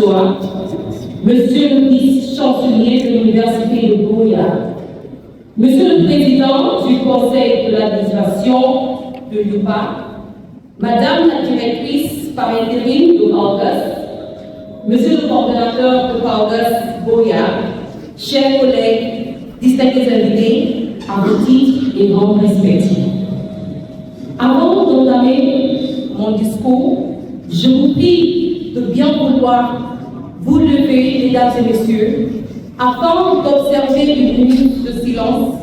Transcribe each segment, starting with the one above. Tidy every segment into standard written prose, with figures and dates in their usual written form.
François, Monsieur le vice-chancelier de l'Université de Boya, Monsieur le Président du Conseil de l'administration de l'UPA, Madame la Directrice par intérim de Paugus, Monsieur le coordonnateur de Paugus Boya, chers collègues, distingués invités, à vos titres et rangs respectifs. Avant d'entamer mon discours, je vous prie de bien vouloir vous lever, mesdames et messieurs, afin d'observer une minute de silence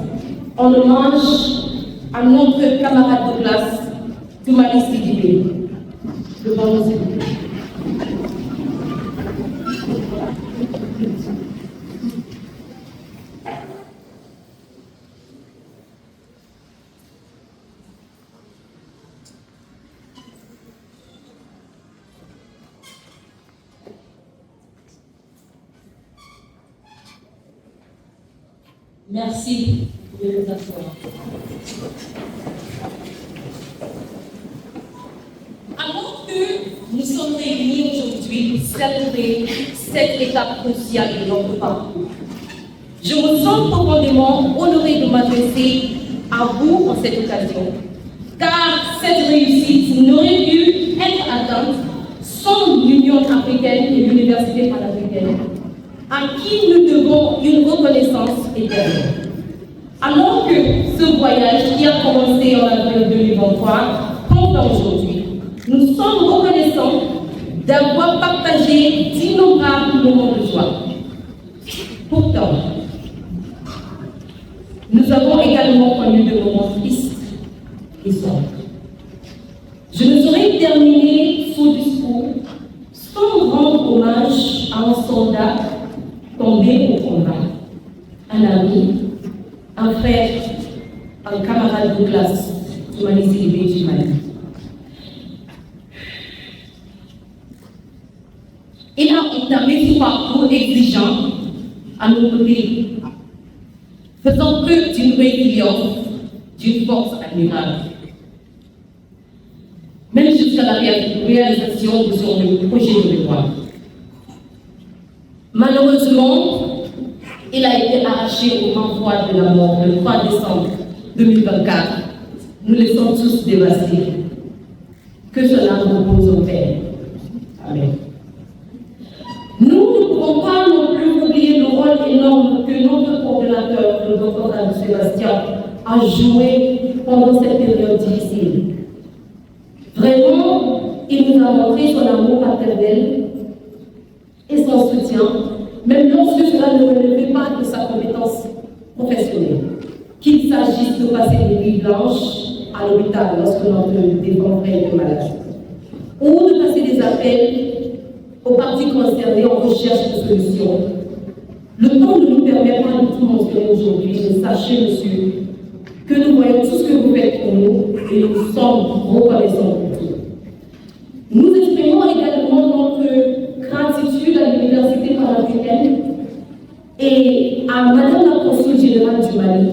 en hommage à notre camarade de classe, Toumani Sidibé. Devant nous, s'il vous plaît. Merci de vous asseoir. Alors que nous sommes réunis aujourd'hui pour célébrer cette étape cruciale de notre parcours, je me sens profondément honorée de m'adresser à vous en cette occasion, car cette réussite n'aurait pu être atteinte sans l'Union africaine et l'Université panafricaine, à qui nous devons une reconnaissance éternelle. Alors que ce voyage qui a commencé en avril 2023 prend aujourd'hui, nous sommes reconnaissants d'avoir partagé d'innombrables moments de joie. Pourtant, nous avons également connu de moments tristes et sombres. Je ne saurais terminer ce discours sans rendre hommage à un soldat tombé au combat, un ami, un frère, un camarade de classe, Toumani Sidibé du Mali. Il a entamé ce parcours exigeant à nos côtés, faisant preuve d'une résilience, d'une force admirable. Même jusqu'à la réalisation de son projet de mémoire. Malheureusement, il a été arraché aux mains froides de la mort le 3 décembre 2024. Nous les sommes tous dévastés. Que cela repose au Père. Amen. Nous ne pouvons pas non plus oublier le rôle énorme que notre coordonnateur, le Dr Sébastien, a joué pendant cette période difficile. Vraiment, il nous a montré son amour paternel et son soutien, même lorsque cela ne relevait pas de sa compétence professionnelle. Qu'il s'agisse de passer des nuits blanches à l'hôpital lorsque notre défunt frère est malade, ou de passer des appels aux parties concernées en recherche de solutions. Le temps ne nous permet pas de tout mentionner aujourd'hui, mais sachez, monsieur, que nous voyons tout ce que vous faites pour nous et nous sommes reconnaissants pour tout. Nous exprimons également notre gratitude à l'Université panafricaine et à Madame la Consul générale du Mali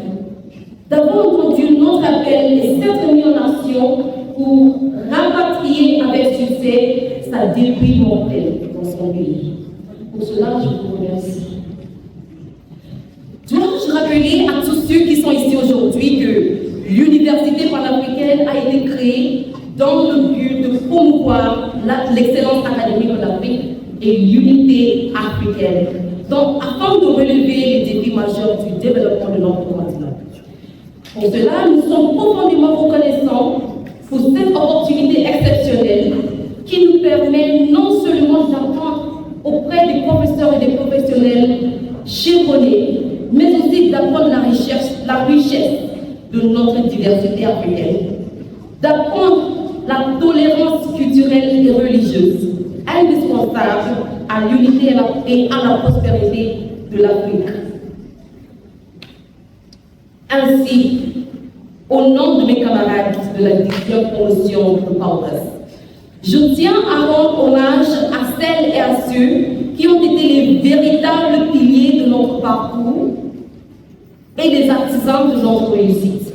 d'avoir entendu notre appel et s'être mis en action pour rapatrier avec succès sa dépouille mortelle dans son pays. Pour cela, je vous remercie. Dois-je rappeler à tous ceux qui sont ici aujourd'hui que l'Université panafricaine a été créée dans le but de promouvoir l'excellence académique en Afrique et l'unité africaine, donc afin de relever les défis majeurs du développement de notre continent. Pour cela, nous sommes profondément reconnaissants pour cette opportunité exceptionnelle qui nous permet non seulement d'apprendre auprès des professeurs et des professionnels chevronnés, mais aussi d'apprendre la richesse de notre diversité africaine, d'apprendre la tolérance culturelle et religieuse, indispensable à l'unité et à la prospérité de l'Afrique. Ainsi, au nom de mes camarades de la division promotion de Paugus, je tiens à rendre hommage à celles et à ceux qui ont été les véritables piliers de notre parcours et les artisans de notre réussite.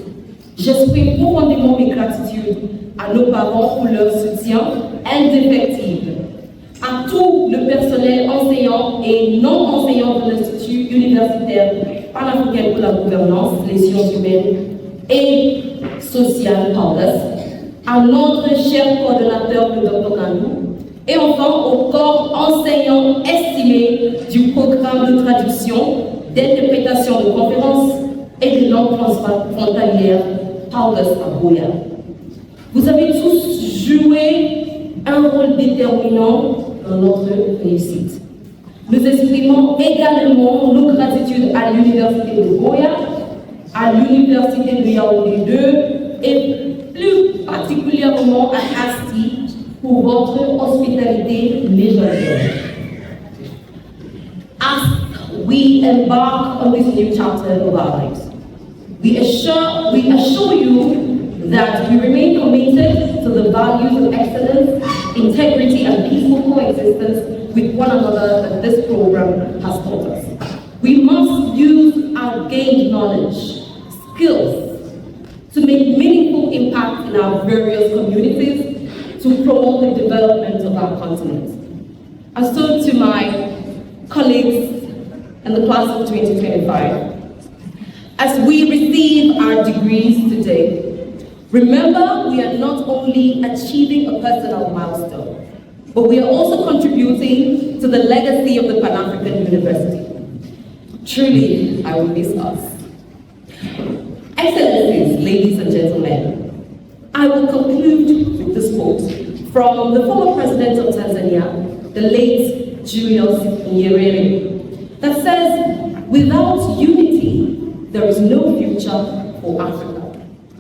J'exprime profondément mes gratitudes à nos parents pour leur soutien indéfectible, à tout le personnel enseignants et non-enseignants de l'Institut universitaire panafricain pour la gouvernance, les sciences humaines et sociales, PAULAS, à notre cher coordonnateur, le Dr Nandou, et enfin au corps enseignant estimé du programme de traduction, d'interprétation de conférences et de langues transfrontalières, PAULAS à Buea. Vous avez tous joué un rôle déterminant dans notre réussite. Nous exprimons également nos gratitudes à l'Université de Buea, à l'Université de Yaoundé 2 et plus particulièrement à Asti pour votre hospitalité légendaire. As we embark on this new chapter of our lives, we assure you that we remain committed to the values of excellence, integrity, and peaceful coexistence with one another that this program has taught us. We must use our gained knowledge, skills, to make meaningful impact in our various communities to promote the development of our continent. And so to my colleagues in the class of 2025, as we receive our degrees today, remember, we are not only achieving a personal milestone, but we are also contributing to the legacy of the Pan-African University. Truly, I will miss us. Excellencies, ladies and gentlemen, I will conclude with this quote from the former president of Tanzania, the late Julius Nyerere, that says, without unity, there is no future for Africa.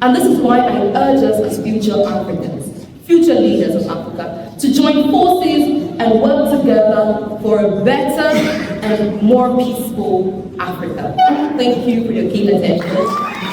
And this is why I urge us as future Africans, future leaders of Africa, to join forces and work together for a better and more peaceful Africa. Thank you for your keen attention.